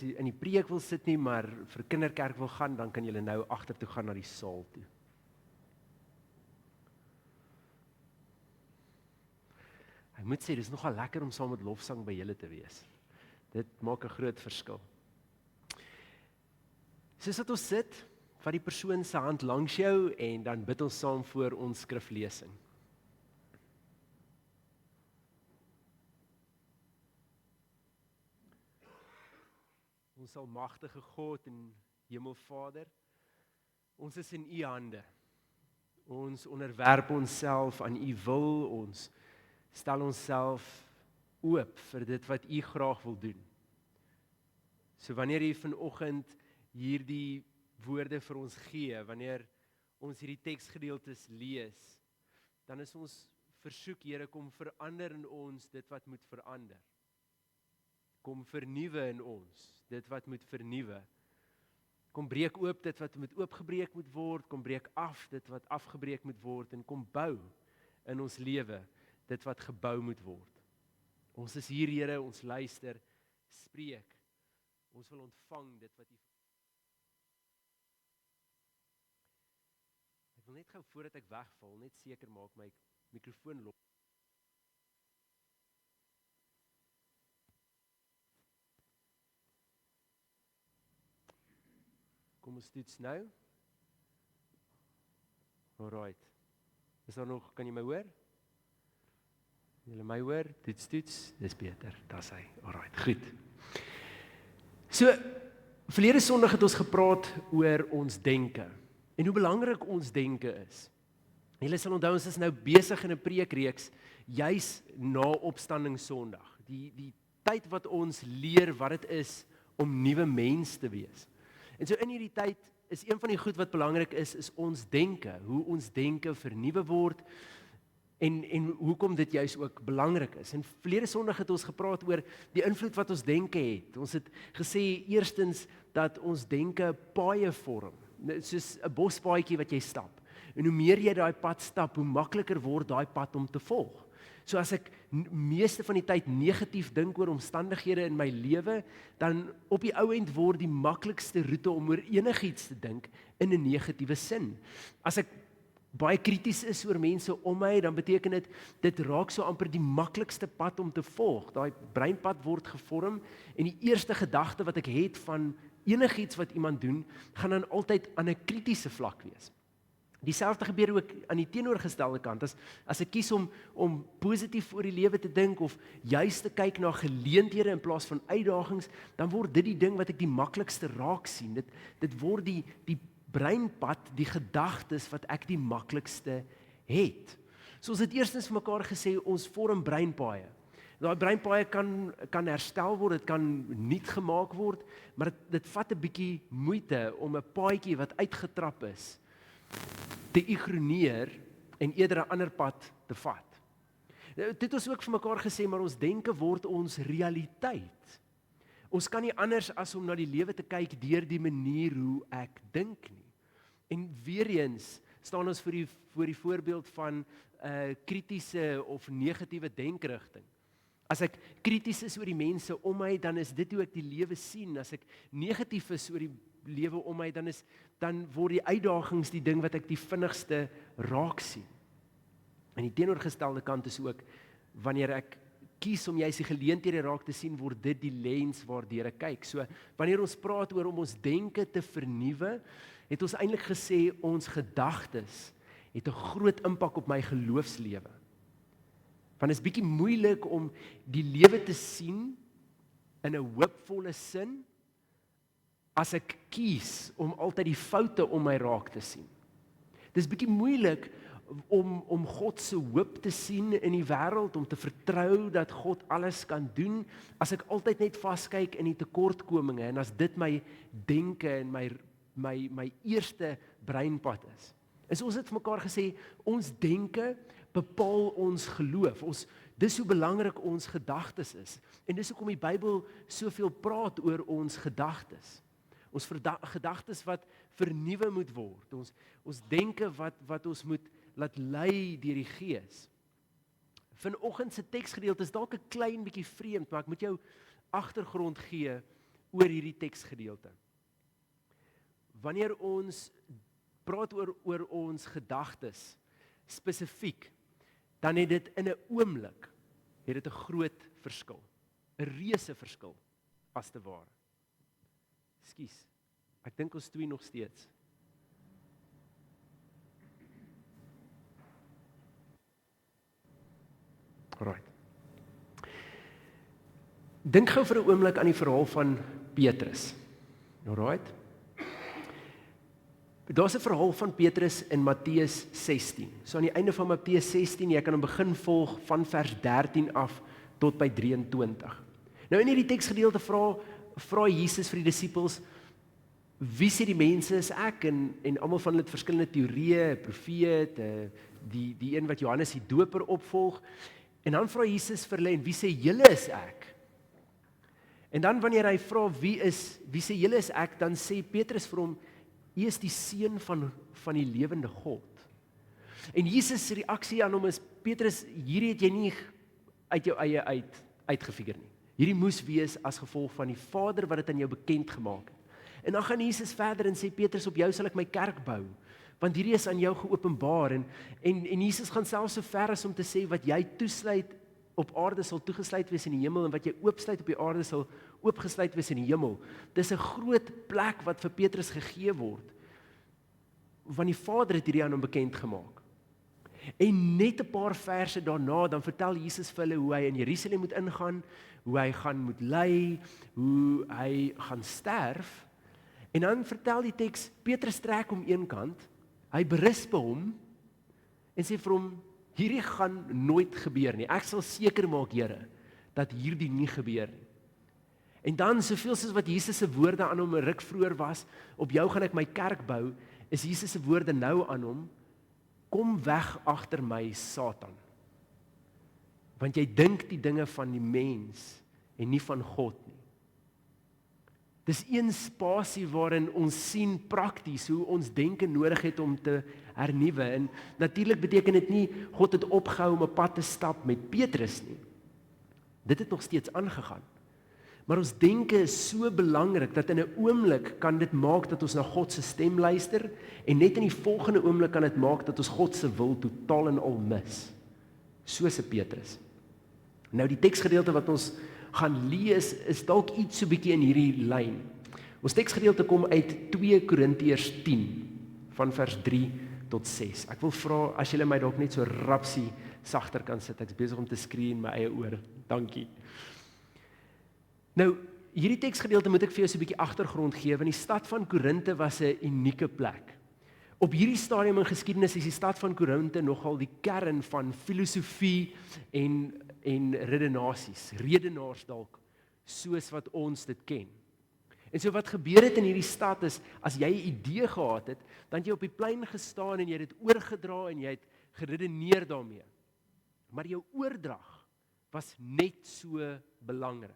jy in die preek wil sit nie, maar vir kinderkerk wil gaan, dan kan julle nou agtertoe gaan na die saal toe. Ek moet sê, dis nogal lekker om saam met lofsang by julle te wees. Dit maak 'n groot verskil. Soos wat ons sit, vat die persoon se hand langs jou en dan bid ons saam voor ons skriflesing. Ons almagtige God en Hemelvader, ons is in U hande. Ons onderwerp onsself aan U wil, ons stel onsself oop vir dit wat U graag wil doen. So wanneer U vanoggend hierdie woorde vir ons gee, wanneer ons hierdie teksgedeeltes lees, dan is ons versoek, Here, kom verander in ons dit wat moet verander. Kom vernuwe in ons dit wat moet vernuwe. Kom breek oop dit wat moet oopgebreek moet word, kom breek af dit wat afgebreek moet word en kom bou in ons lewe dit wat gebou moet word. Ons is hier, Here, ons luister, spreek. Ons wil ontvang dit wat U. Ek wil net gou voordat ek wegval, net seker maak my mikrofoon los. Kom ons toets nou. Alright. Is daar nog, kan jy my hoor? Julle my hoor? Toets, dis beter. Dis hy. Alright, goed. So, verlede Sondag het ons gepraat oor ons denke en hoe belangrik ons denke is. Julle sal onthou, ons is nou besig in 'n preekreeks juis na Opstanding Sondag. Die tyd wat ons leer wat dit is om nuwe mens te wees. En so in hierdie tyd is een van die goed wat belangrik is ons denke, hoe ons denke vernuwe word en hoekom dit juis ook belangrik is. En verlede Sondag het ons gepraat oor die invloed wat ons denke het. Ons het gesê eerstens dat ons denke paaie vorm, soos 'n bospaadjie wat jy stap. En hoe meer jy daai pad stap, hoe makliker word daai pad om te volg. So as ek meeste van die tyd negatief dink oor omstandighede in my lewe, dan op die ou end word die maklikste roete om oor enigiets te dink in 'n negatiewe sin. As ek baie krities is oor mense om my, dan beteken dit raak so amper die maklikste pad om te volg. Daai breinpad word gevorm en die eerste gedagte wat ek het van enigiets wat iemand doen, gaan dan altyd aan 'n kritiese vlak wees. Dieselfde gebeur ook aan die teenoorgestelde kant. As ek kies om positief oor die lewe te dink of juist te kyk na geleenthede in plaas van uitdagings, dan word dit die ding wat ek die maklikste raak sien. Dit word die breinpad, die gedagtes wat ek die maklikste het. So ons het eerstens vir mekaar gesê, ons vorm breinpaaie. Daai breinpaaie kan herstel word, dit kan nuut gemaak word, maar dit vat 'n bietjie moeite om 'n paadjie wat uitgetrap is te ignoreer en eerder 'n ander pad te vat. Dit het ons ook vir mekaar gesê, maar ons denke word ons realiteit. Ons kan nie anders as om na die lewe te kyk deur die manier hoe ek dink nie. En weer eens staan ons voor die voorbeeld van 'n kritiese of negatiewe denkrigting. As ek krities is oor die mense om my, dan is dit hoe ek die lewe sien. As ek negatief is oor die lewe om my, dan word die uitdagings die ding wat ek die vinnigste raak sien. En die teenoorgestelde kant is ook, wanneer ek kies om juist die geleenthede raak te sien, word dit die lens waardeur ek kyk. So, wanneer ons praat oor om ons denke te vernuwe, het ons eintlik gesê, ons gedagtes het 'n groot impak op my geloofslewe. Want dit is bietjie moeilik om die lewe te sien in 'n hoopvolle sin, as ek kies om altyd die foute om my raak te sien. Dis bietjie moeilik om God se hoop te sien in die wêreld, om te vertrou dat God alles kan doen, as ek altyd net vaskyk in die tekortkominge, en as dit my denke en my eerste breinpad is. En ons het vir mekaar gesê, ons denke bepaal ons geloof. Dis hoe belangrik ons gedagtes is. En dis hoekom die Bybel soveel praat oor ons gedagtes. Ons gedagtes wat vernuwe moet word. Ons denke wat ons moet laat lei deur die Gees. Vanoggend se teksgedeelte is dalk 'n klein bietjie vreemd, maar ek moet jou agtergrond gee oor hierdie teksgedeelte. Wanneer ons praat oor ons gedagtes, spesifiek, dan het dit in 'n oomblik, het dit 'n groot verskil, 'n reuse verskil, as te ware. Ekskuus, ek dink ons twee nog steeds. Alright. Dink gou vir 'n oomblik aan die verhaal van Petrus. Alright. Daar's 'n verhaal van Petrus in Matteus 16. So aan die einde van Matteus 16, jy kan hom begin volg van vers 13 af tot by 23. Nou in hierdie teksgedeelte vra Jesus vir die disippels, wie sê die mense is ek? En almal van hulle het verskillende teorieë, 'n profeet, die een wat Johannes die Doper opvolg. En dan vra Jesus vir hulle, en wie sê julle is ek? En dan wanneer hy vra wie sê julle is ek, dan sê Petrus vir hom, U is die seun van die lewende God. En Jesus se reaksie aan hom is, Petrus, hierdie het jy nie uit jou eie uitgefigure nie. Hierdie moes wees as gevolg van die Vader wat dit aan jou bekend gemaak het. En dan gaan Jesus verder en sê, Petrus, op jou sal ek my kerk bou, want hierdie is aan jou geopenbaar. En Jesus gaan selfs so ver as om te sê, wat jy toesluit op aarde sal toegesluit wees in die hemel, en wat jy oopsluit op die aarde sal oopgesluit wees in die hemel. Dis 'n groot plek wat vir Petrus gegee word, want die Vader het hierdie aan hom bekend gemaak. En net 'n paar verse daarna, dan vertel Jesus vir hulle hoe hy in Jerusalem moet ingaan, hoe hy gaan moet ly, hoe hy gaan sterf. En dan vertel die teks, Petrus trek hom een kant, hy berisp hom, en sê vir hom, hierdie gaan nooit gebeur nie. Ek sal seker maak, Here, dat hierdie nie gebeur nie. En dan, soveel soos wat Jesus se woorde aan hom 'n ruk vroeër was, op jou gaan ek my kerk bou, is Jesus se woorde nou aan hom, kom weg agter my, Satan. Want jy dink die dinge van die mens en nie van God nie. Dis een spasie waarin ons sien prakties hoe ons denke nodig het om te hernuwe. En natuurlik beteken dit nie God het opgehou om 'n pad te stap met Petrus nie. Dit het nog steeds aangegaan. Maar ons denke is so belangrik dat in 'n oomblik kan dit maak dat ons na God se stem luister, en net in die volgende oomblik kan dit maak dat ons God se wil totaal en al mis. Soos 'n Petrus. Nou die teksgedeelte wat ons gaan lees is dalk iets so bietjie in hierdie lyn. Ons teksgedeelte kom uit 2 Korintiërs 10 van vers 3 tot 6. Ek wil vra as julle my dalk net so rapsie sagter kan sit. Ek's besig om te skree in my eie oor. Dankie. Nou, hierdie teksgedeelte moet ek vir jou so 'n bietjie agtergrond gee, want die stad van Korinte was 'n unieke plek. Op hierdie stadium in geskiedenis is die stad van Korinte nogal die kern van filosofie en redenaars dalk, soos wat ons dit ken. En so wat gebeur het in hierdie stad is, as jy 'n idee gehad het, dan het jy op die plein gestaan en jy het dit oorgedra en jy het geredeneer daarmee. Maar jou oordrag was net so belangrik.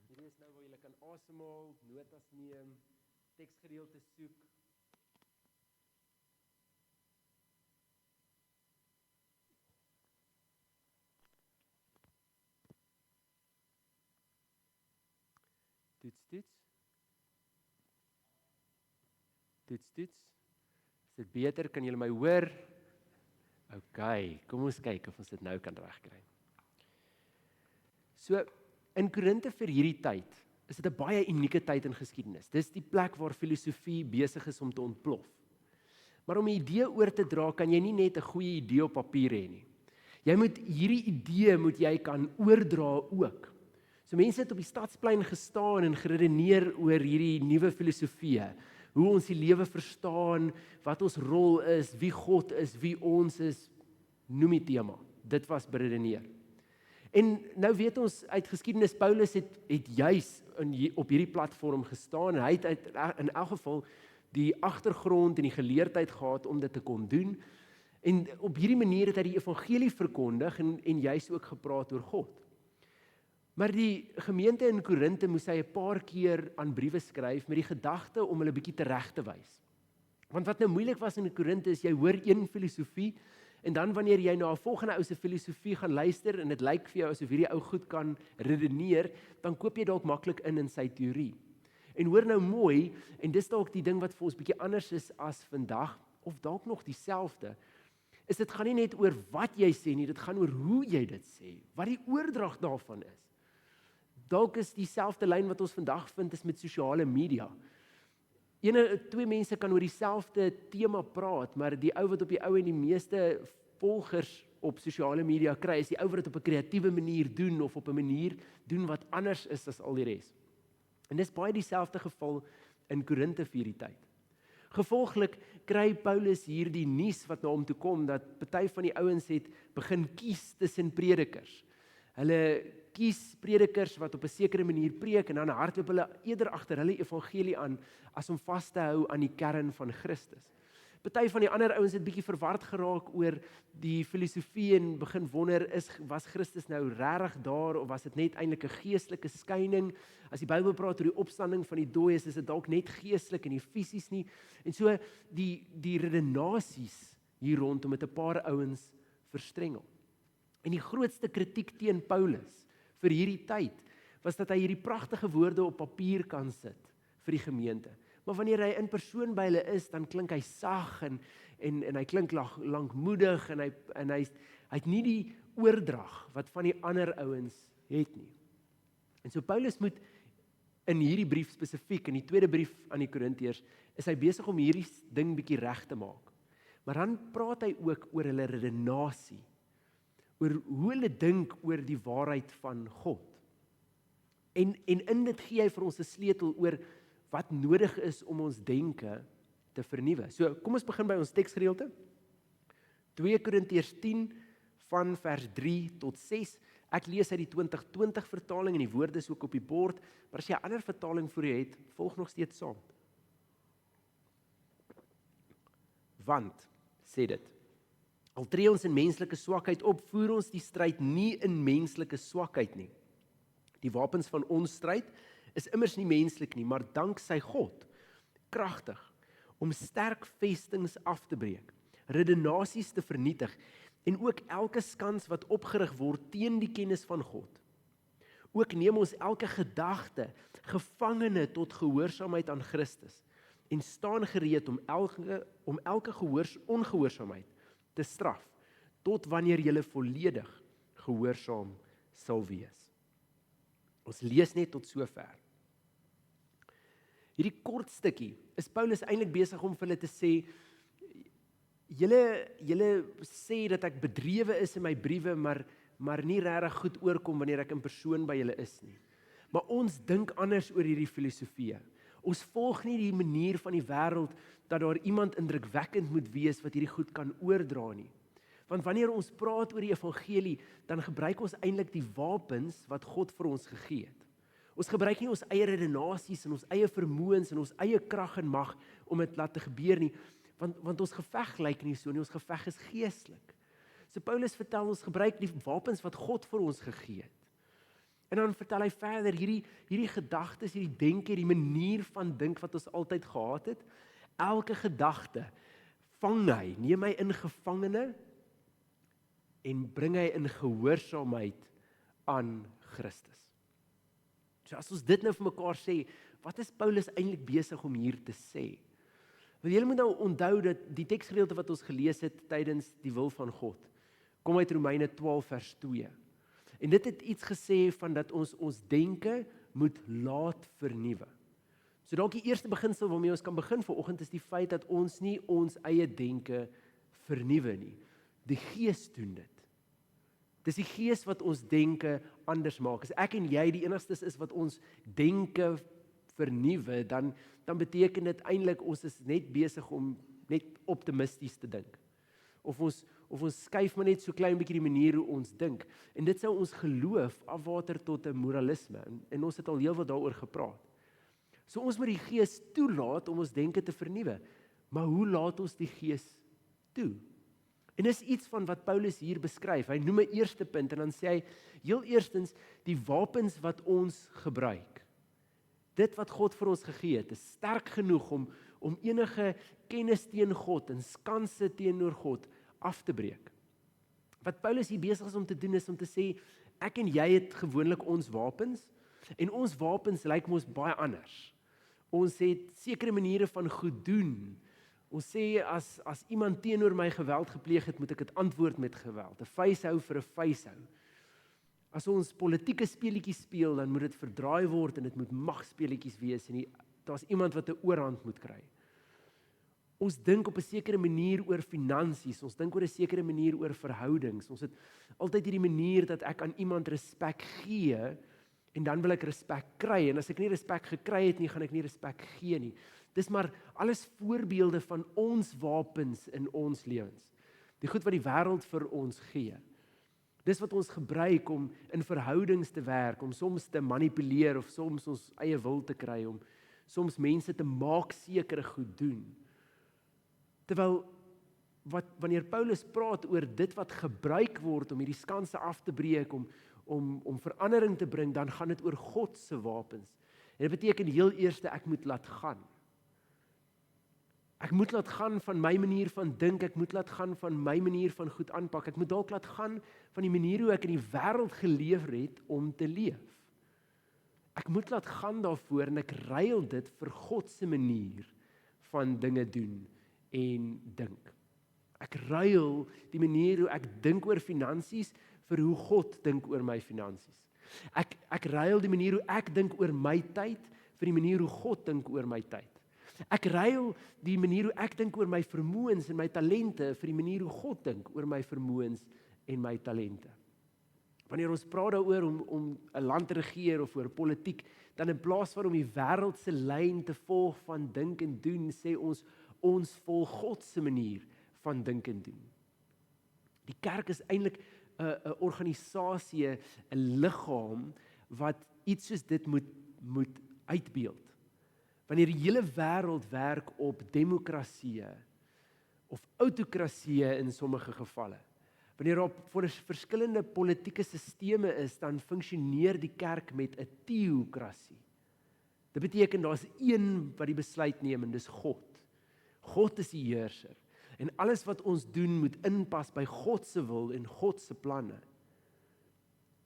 Hierdie is nou waar jy kan asemhaal, notas neem, teksgedeelte soek. Toets. Is dit beter? Kan julle my hoor? OK, kom ons kyk of ons dit nou kan regkry. So, in Korinte vir hierdie tyd, is dit 'n baie unieke tyd in geskiedenis. Dis die plek waar filosofie besig is om te ontplof. Maar om 'n idee oor te dra, kan jy nie net 'n goeie idee op papier hê nie. Hierdie idee moet jy kan oordra ook. So mense het op die stadsplein gestaan en geredeneer oor hierdie nuwe filosofie, hoe ons die lewe verstaan, wat ons rol is, wie God is, wie ons is, noem die tema. Dit was beredeneer. En nou weet ons uit geskiedenis, Paulus het juis op hierdie platform gestaan, en hy het in elk geval die agtergrond en die geleerdheid gehad om dit te kon doen, en op hierdie manier het hy die evangelie verkondig en juis ook gepraat oor God. Maar die gemeente in Korinthe moes hy 'n paar keer aan briewe skryf met die gedagte om hulle bietjie tereg te wys. Want wat nou moeilik was in Korinthe is, jy hoor een filosofie, en dan wanneer jy na 'n volgende ou se filosofie gaan luister, en dit lyk vir jou asof hierdie ou goed kan redeneer, dan koop jy dalk maklik in sy teorie. En hoor nou mooi, en dis dalk die ding wat vir ons bietjie anders is as vandag, of dalk nog dieselfde, is dit gaan nie net oor wat jy sê nie, dit gaan oor hoe jy dit sê, wat die oordrag daarvan is. Dalk is dieselfde lyn wat ons vandag vind is met sosiale media. Twee mense kan oor dieselfde tema praat, maar die ou wat op die ou en die meeste volgers op sosiale media kry, is die ou wat dit op 'n kreatiewe manier doen, of op 'n manier doen wat anders is as al die res. En dis baie dieselfde geval in Korinthe vir die tyd. Gevolglik kry Paulus hier die nuus wat na hom toe kom, dat party van die ouens het begin kies tussen predikers. Hulle kies predikers wat op 'n sekere manier preek, en dan hardloop hulle eerder agter hulle evangelie aan, as om vas te hou aan die kern van Christus. Party van die ander ouens het bietjie verward geraak oor die filosofie en begin wonder, was Christus nou regtig daar, of was dit net eintlik 'n geestelike skyning? As die Bybel praat oor die opstanding van die dooies, is dit dalk net geestelik en nie fisies nie. En so die redenasies hier rondom met 'n paar ouens verstrengel. En die grootste kritiek teen Paulus vir hierdie tyd was dat hy hierdie pragtige woorde op papier kan sit vir die gemeente. Maar wanneer hy in persoon by hulle is, dan klink hy sag en hy klink lankmoedig, en hy het nie die oordrag wat van die ander ouens het nie. En so Paulus moet in hierdie brief spesifiek, in die tweede brief aan die Korintiërs, is hy besig om hierdie ding bietjie reg te maak. Maar dan praat hy ook oor hulle redenasie, oor hoe hulle dink oor die waarheid van God. En in dit gee hy vir ons 'n sleutel oor wat nodig is om ons denke te vernuwe. So, kom ons begin by ons teksgedeelte. 2 Korintiërs 10 van vers 3 tot 6. Ek lees uit die 2020 vertaling en die woorde is ook op die bord, maar as jy 'n ander vertaling voor jou het, volg nog steeds saam. Want, sê dit, al tree ons in menslike swakheid op, voer ons die stryd nie in menslike swakheid nie. Die wapens van ons stryd is immers nie menslik nie, maar danksy God, kragtig, om sterk vestings af te breek, redenasies te vernietig, en ook elke skans wat opgerig word teen die kennis van God. Ook neem ons elke gedagte gevangene tot gehoorsaamheid aan Christus, en staan gereed om elke ongehoorsaamheid te straf, tot wanneer julle volledig gehoorsaam sal wees. Ons lees net tot sover. Hierdie kort stukkie is Paulus eintlik besig om vir hulle te sê, julle sê dat ek bedrewe is in my briewe, maar nie regtig goed oorkom wanneer ek in persoon by julle is nie. Maar ons dink anders oor hierdie filosofie. Ons volg nie die manier van die wêreld dat daar iemand indrukwekkend moet wees wat hierdie goed kan oordra nie. Want wanneer ons praat oor die evangelie, dan gebruik ons eintlik die wapens wat God vir ons gegee het. Ons gebruik nie ons eie redenasies en ons eie vermoëns en ons eie krag en mag om dit laat te gebeur nie, want ons geveg lyk nie so nie, ons geveg is geestelik. So Paulus vertel ons gebruik die wapens wat God vir ons gegee het. En dan vertel hy verder hierdie gedagtes, hierdie denke, die manier van dink wat ons altyd gehad het. Elke gedagte vang hy, neem hy in gevangene en bring hy in gehoorsaamheid aan Christus. So as ons dit nou vir mekaar sê, wat is Paulus eintlik besig om hier te sê? Want julle moet nou onthou dat die teksgedeelte wat ons gelees het tydens die wil van God, kom uit Romeine 12 vers 2. En dit het iets gesê van dat ons denke moet laat vernuwe. So dalk die eerste beginsel waarmee ons kan begin vanoggend is die feit dat ons nie ons eie denke vernuwe nie. Die Gees doen dit. Dis die Gees wat ons denke anders maak. As ek en jy die enigstes is wat ons denke vernuwe, dan beteken dit eintlik ons is net besig om net optimisties te dink. Of ons skuif maar net so klein bietjie die manier hoe ons dink. En dit sou ons geloof afwater tot 'n moralisme. En ons het al heelwat daaroor gepraat. So ons moet die Gees toelaat om ons denke te vernuwe. Maar hoe laat ons die Gees toe? En dis iets van wat Paulus hier beskryf. Hy noem 'n eerste punt en dan sê hy, heel eerstens, die wapens wat ons gebruik. Dit wat God vir ons gegee het, is sterk genoeg om enige kennis teen God en skanse teenoor God af te breek. Wat Paulus hier besig is om te doen, is om te sê, ek en jy het gewoonlik ons wapens, en ons wapens lyk mos baie anders. Ons het sekere maniere van goed doen. Ons sê, as iemand teenoor my geweld gepleeg het, moet ek dit antwoord met geweld. 'n Vuishou vir 'n vuishou. As ons politieke speletjies speel, dan moet dit verdraai word en dit moet magspeletjies wees en daar's iemand wat 'n oorhand moet kry. Ons dink op 'n sekere manier oor finansies, ons dink op 'n sekere manier oor verhoudings. Ons het altyd hierdie manier dat ek aan iemand respek gee en dan wil ek respek kry, en as ek nie respek gekry het nie, gaan ek nie respek gee nie. Dis maar alles voorbeelde van ons wapens in ons lewens. Die goed wat die wêreld vir ons gee. Dis wat ons gebruik om in verhoudings te werk, om soms te manipuleer of soms ons eie wil te kry, om soms mense te maak sekere goed doen. Terwyl wanneer Paulus praat oor dit wat gebruik word om hierdie skanse af te breek, om verandering te bring, dan gaan dit oor God se wapens. En dit beteken heel eers ek moet laat gaan. Ek moet laat gaan van my manier van dink, ek moet laat gaan van my manier van goed aanpak, ek moet dalk laat gaan van die manier hoe ek in die wêreld geleef het om te leef. Ek moet laat gaan daarvoor en ek ruil dit vir God se manier van dinge doen en dink. Ek ruil die manier hoe ek dink oor finansies vir hoe God dink oor my finansies. Ek ruil die manier hoe ek dink oor my tyd vir die manier hoe God dink oor my tyd. Ek ruil die manier hoe ek dink oor my vermoëns en my talente vir die manier hoe God dink oor my vermoëns en my talente. Wanneer ons praat daaroor om 'n land te regeer of oor politiek, dan in plaas van om die wêreld se lyn te volg van dink en doen, sê ons volg God se manier van dink en doen. Die kerk is eintlik 'n organisasie, 'n liggaam wat iets soos dit moet uitbeeld. Wanneer die hele wêreld werk op demokrasie of autokrasie in sommige gevalle, wanneer op verskillende politieke sisteme is, dan funksioneer die kerk met 'n teokrasie. Dit beteken daar's een wat die besluit neem en dis God. God is die heerser. En alles wat ons doen moet inpas by God se wil en God se planne.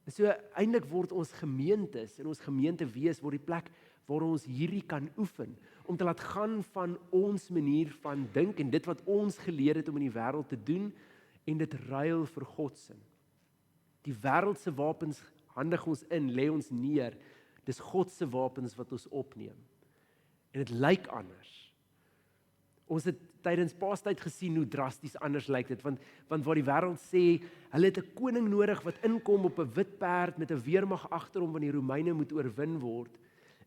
En so eintlik word ons gemeentes en ons gemeentewees word die plek waar ons hierdie kan oefen, om te laat gaan van ons manier van dink en dit wat ons geleer het om in die wêreld te doen, en dit ruil vir God se. Die wêreld se wapens handig ons in, lê ons neer. Dis God se wapens wat ons opneem. En dit lyk anders. Ons het tydens Paastyd gesien hoe drasties anders lyk dit, want waar die wêreld sê, hulle het 'n koning nodig wat inkom op 'n wit perd met 'n weermag agter hom wanneer die Romeine moet oorwin word,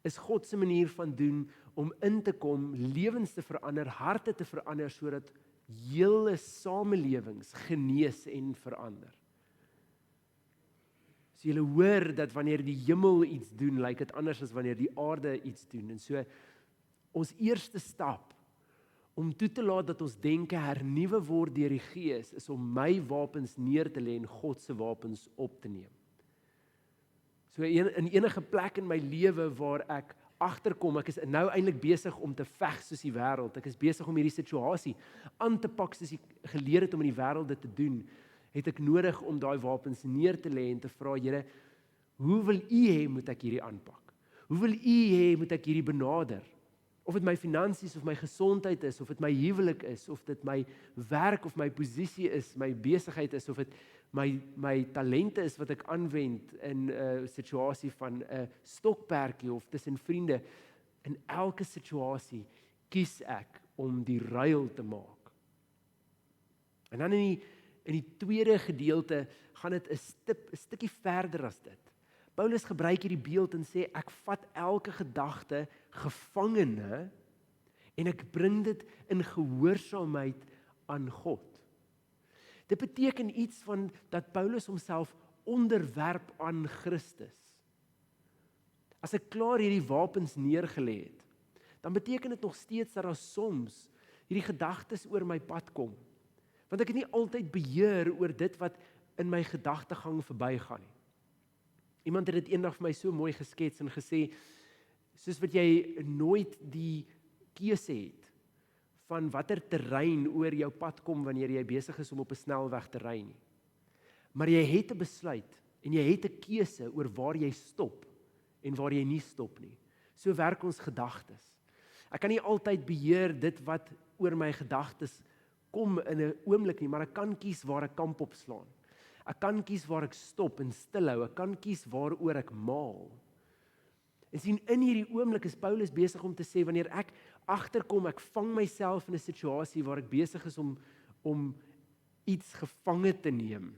is God se manier van doen om in te kom, lewens te verander, harte te verander, sodat hele samelewings genees en verander. So julle hoor dat wanneer die hemel iets doen, lyk dit anders as wanneer die aarde iets doen. En so, ons eerste stap om toe te laat dat ons denke hernuwe word deur die Gees, is om my wapens neer te lê en God se wapens op te neem. So in enige plek in my lewe waar ek agterkom, ek is nou eintlik besig om te veg soos die wêreld, ek is besig om hierdie situasie aan te pak soos ek geleer het om in die wêreld dit te doen, het ek nodig om daai wapens neer te lê en te vra, Here, hoe wil U hê moet ek hierdie aanpak? Hoe wil U hê moet ek hierdie benader? Of dit my finansies of my gesondheid is, of dit my huwelik is, of dit my werk of my posisie is, my besigheid is, of dit my talente is wat ek aanwend in 'n situasie van 'n stokperdjie of tussen vriende. In elke situasie kies ek om die ruil te maak. En dan in die tweede gedeelte gaan dit 'n stukkie verder as dit. Paulus gebruik hierdie beeld en sê, ek vat elke gedagte gevangene en ek bring dit in gehoorsaamheid aan God. Dit beteken iets van dat Paulus homself onderwerp aan Christus. As ek klaar hierdie wapens neergelê het, dan beteken dit nog steeds dat daar soms hierdie gedagtes oor my pad kom, Want ek het nie altyd beheer oor dit wat in my gedagtegang verbygaan nie. Iemand het dit eendag vir my so mooi geskets en gesê, soos wat jy nooit die keuse het van watter terrein oor jou pad kom wanneer jy besig is om op 'n snelweg te ry nie. Maar jy het 'n besluit en jy het 'n keuse oor waar jy stop en waar jy nie stop nie. So werk ons gedagtes. Ek kan nie altyd beheer dit wat oor my gedagtes kom in 'n oomblik nie, maar ek kan kies waar ek kamp opslaan. Ek kan kies waar ek stop en stilhou. Ek kan kies waaroor ek maal. En sien, in hierdie oomblik is Paulus besig om te sê, wanneer ek agterkom, ek vang myself in 'n situasie waar ek besig is om iets gevange te neem.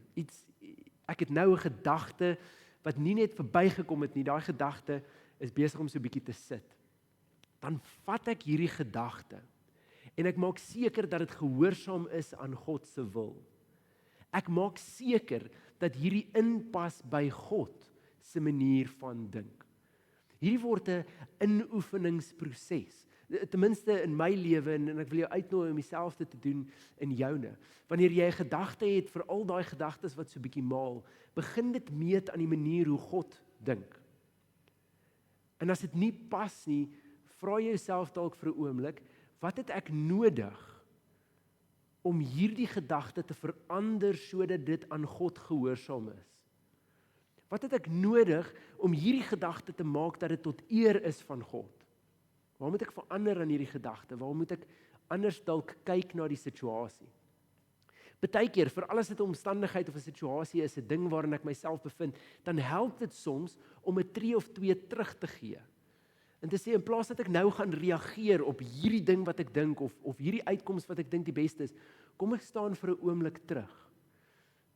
Ek het nou 'n gedagte wat nie net verbygekom het nie, daai gedagte is besig om so 'n bietjie te sit. Dan vat ek hierdie gedagte en ek maak seker dat dit gehoorsaam is aan God se wil. Ek maak seker dat hierdie inpas by God se manier van dink. Hierdie word 'n inoefeningsproses. Ten minste in my lewe en ek wil jou uitnooi om dieselfde te doen in joune. Wanneer jy 'n gedagte het vir al daai gedagtes wat so bietjie maal, begin dit meet aan die manier hoe God dink. En as dit nie pas nie, vra jouself dalk vir 'n oomblik, wat het ek nodig om hierdie gedagte te verander sodat dit aan God gehoorsaam is? Wat het ek nodig om hierdie gedagte te maak dat dit tot eer is van God? Waar moet ek verander aan hierdie gedagte? Waar moet ek anders dalk kyk na die situasie? Partykeer, vir alles dit 'n omstandigheid of 'n situasie is, 'n ding waarin ek myself bevind, dan help dit soms om 'n tree of twee terug te gee. En te sê, in plaas dat ek nou gaan reageer op hierdie ding wat ek dink, of hierdie uitkoms wat ek dink die beste is, kom ek staan vir 'n oomblik terug.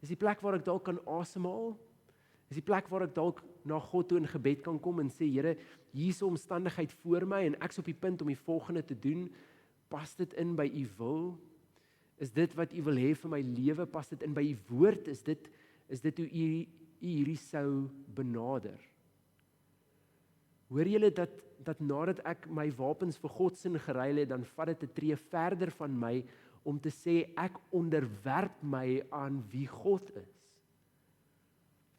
Dis die plek waar ek dalk kan asemhaal. Dis die plek waar ek dalk na God toe in gebed kan kom en sê, Here, hier is 'n omstandigheid voor my en ek's op die punt om die volgende te doen. Pas dit in by u wil? Is dit wat u wil hê vir my lewe? Pas dit in by u woord? Is dit hoe u hierdie sou benader? Hoor julle dat nadat ek my wapens vir God sin geruil het, dan vat dit 'n tree verder van my om te sê ek onderwerp my aan wie God is.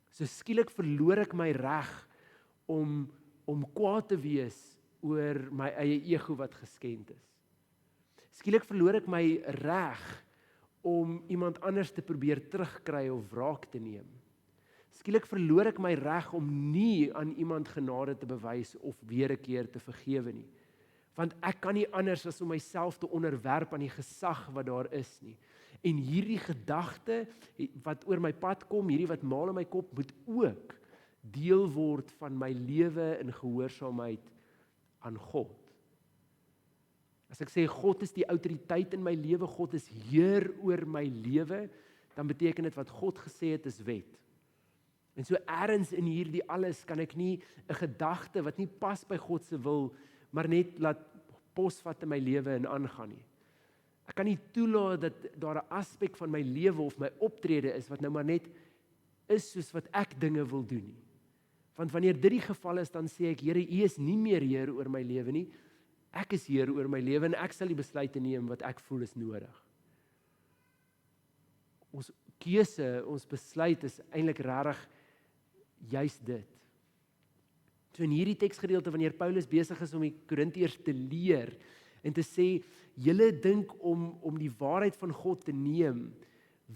So skielik verloor ek my reg om kwaad te wees oor my eie ego wat geskend is. Skielik verloor ek my reg om iemand anders te probeer terugkry of wraak te neem. Skielik verloor ek my reg om nie aan iemand genade te bewys of weer 'n keer te vergewe nie. Want ek kan nie anders as om myself te onderwerp aan die gesag wat daar is nie. En hierdie gedagte wat oor my pad kom, hierdie wat maal in my kop, moet ook deel word van my lewe in gehoorsaamheid aan God. As ek sê God is die autoriteit in my lewe, God is heer oor my lewe, dan beteken dit wat God gesê het is wet. En so ergens in hierdie alles kan ek nie 'n gedagte wat nie pas by God se wil, maar net laat posvat in my lewe en aangaan nie. Ek kan nie toelaat dat daar 'n aspek van my lewe of my optrede is wat nou maar net is soos wat ek dinge wil doen nie. Want wanneer dit die geval is, dan sê ek, Here, U is nie meer heer oor my lewe nie. Ek is heer oor my lewe en ek sal die besluite neem wat ek voel is nodig. Ons keuse, ons besluit is eintlik regtig juist dit. So in hierdie teksgedeelte, wanneer Paulus besig is om die Korintiërs te leer en te sê, julle dink om die waarheid van God te neem,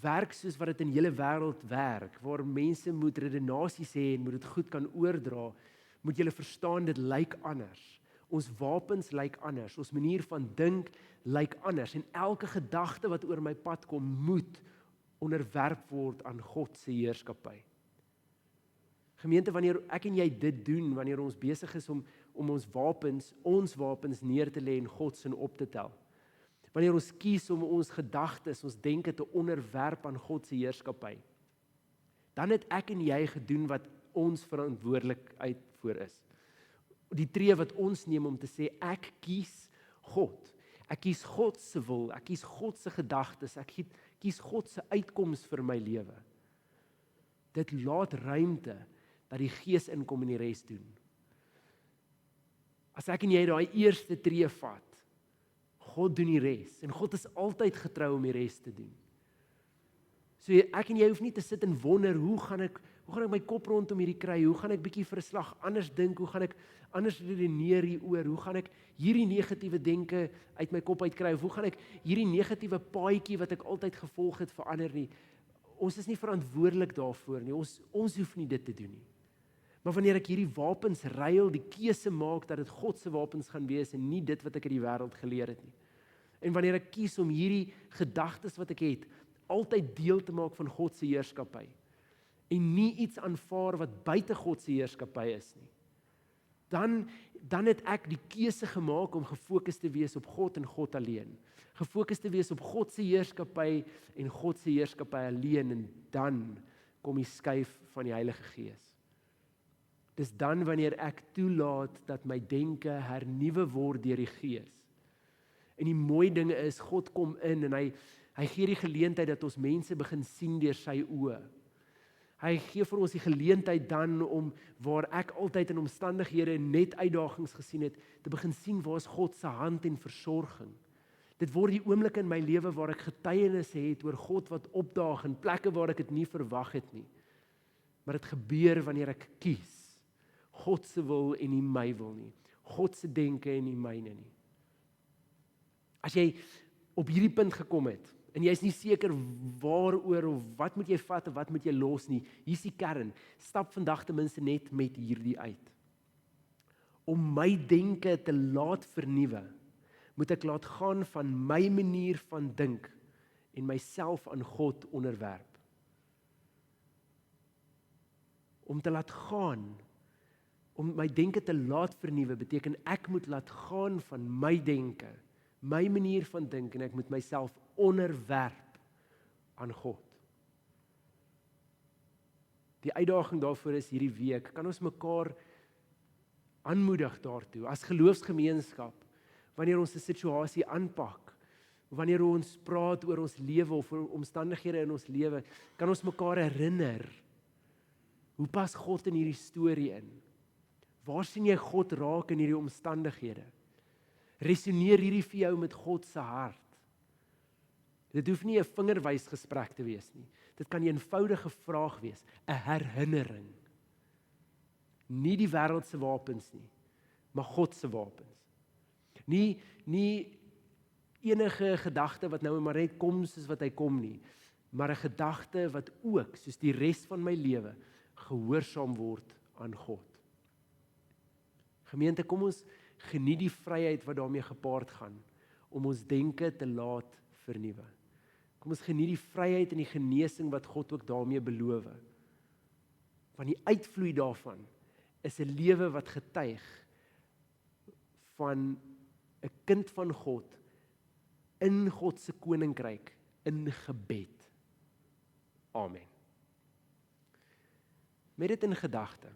werk soos wat dit in julle wêreld werk, waar mense moet redenasies hê en moet dit goed kan oordra, moet julle verstaan dit lyk anders. Ons wapens lyk anders, ons manier van dink lyk anders en elke gedagte wat oor my pad kom, moet onderwerp word aan God se heerskappy. Gemeente, wanneer ek en jy dit doen, wanneer ons besig is om ons wapens neer te lê en God se op te tel. Wanneer ons kies om ons gedagtes, ons denke te onderwerp aan God se heerskappy, dan het ek en jy gedoen wat ons verantwoordelikheid voor is. Die tree wat ons neem om te sê, ek kies God. Ek kies God se wil, ek kies God se gedagtes, ek kies God se uitkoms vir my lewe. Dit laat ruimte dat die Gees inkom en die res doen. As ek en jy daai eerste tree vat, God doen die res en God is altyd getrou om die res te doen. So ek en jy hoef nie te sit en wonder, hoe gaan ek my kop rondom hierdie kry, hoe gaan ek bietjie vir 'n slag anders dink, hoe gaan ek anders redeneer hieroor, hoe gaan ek hierdie negatiewe denke uit my kop uitkry, of hoe gaan ek hierdie negatiewe paadjie wat ek altyd gevolg het verander nie. Ons is nie verantwoordelik daarvoor nie, ons hoef nie dit te doen nie. Maar wanneer ek hierdie wapens ruil, die keuse maak dat dit God se wapens gaan wees en nie dit wat ek in die wêreld geleer het nie. En wanneer ek kies om hierdie gedagtes wat ek het, altyd deel te maak van God se heerskappy en nie iets aanvaar wat buite God se heerskappy is nie. Dan het ek die keuse gemaak om gefokus te wees op God en God alleen. Gefokus te wees op God se heerskappy en God se heerskappy alleen, en dan kom die skuif van die Heilige Gees. Dis dan wanneer ek toelaat dat my denke hernuwe word deur die Gees. En die mooi dinge is, God kom in en hy gee die geleentheid dat ons mense begin sien deur sy oë. Hy gee vir ons die geleentheid dan om, waar ek altyd in omstandighede net uitdagings gesien het, te begin sien waar is God se hand en versorging. Dit word die oomblikke in my lewe waar ek getuienisse het oor God wat opdaag in plekke waar ek dit nie verwag het nie. Maar dit gebeur wanneer ek kies God se wil en nie my wil nie. God se denke en nie myne nie. As jy op hierdie punt gekom het, en jy is nie seker waaroor of wat moet jy vat en wat moet jy los nie, hier is die kern, stap vandag ten minste net met hierdie uit. Om my denke te laat vernuwe, moet ek laat gaan van my manier van dink en myself aan God onderwerp. Om te laat gaan, om my denke te laat vernuwe, beteken ek moet laat gaan van my denke, my manier van dink, en ek moet myself onderwerp aan God. Die uitdaging daarvoor is hierdie week, kan ons mekaar aanmoedig daartoe, as geloofsgemeenskap, wanneer ons 'n situasie aanpak, wanneer ons praat oor ons lewe of oor omstandighede in ons lewe, kan ons mekaar herinner, hoe pas God in hierdie storie in? Waar sien jy God raak in hierdie omstandighede? Resoneer hierdie vir jou met God se hart? Dit hoef nie 'n vingerwysgesprek te wees nie. Dit kan 'n eenvoudige vraag wees, 'n herinnering. Nie die wêreld se wapens nie, maar God se wapens. Nie enige gedagte wat nou maar net kom soos wat hy kom nie, maar 'n gedagte wat ook, soos die res van my lewe, gehoorsaam word aan God. Gemeente, kom ons geniet die vryheid wat daarmee gepaard gaan, om ons denke te laat vernuwe. Kom ons geniet die vryheid en die genesing wat God ook daarmee beloof. Want die uitvloei daarvan is 'n lewe wat getuig van 'n kind van God in God se koninkryk in gebed. Amen. Met dit in gedagte,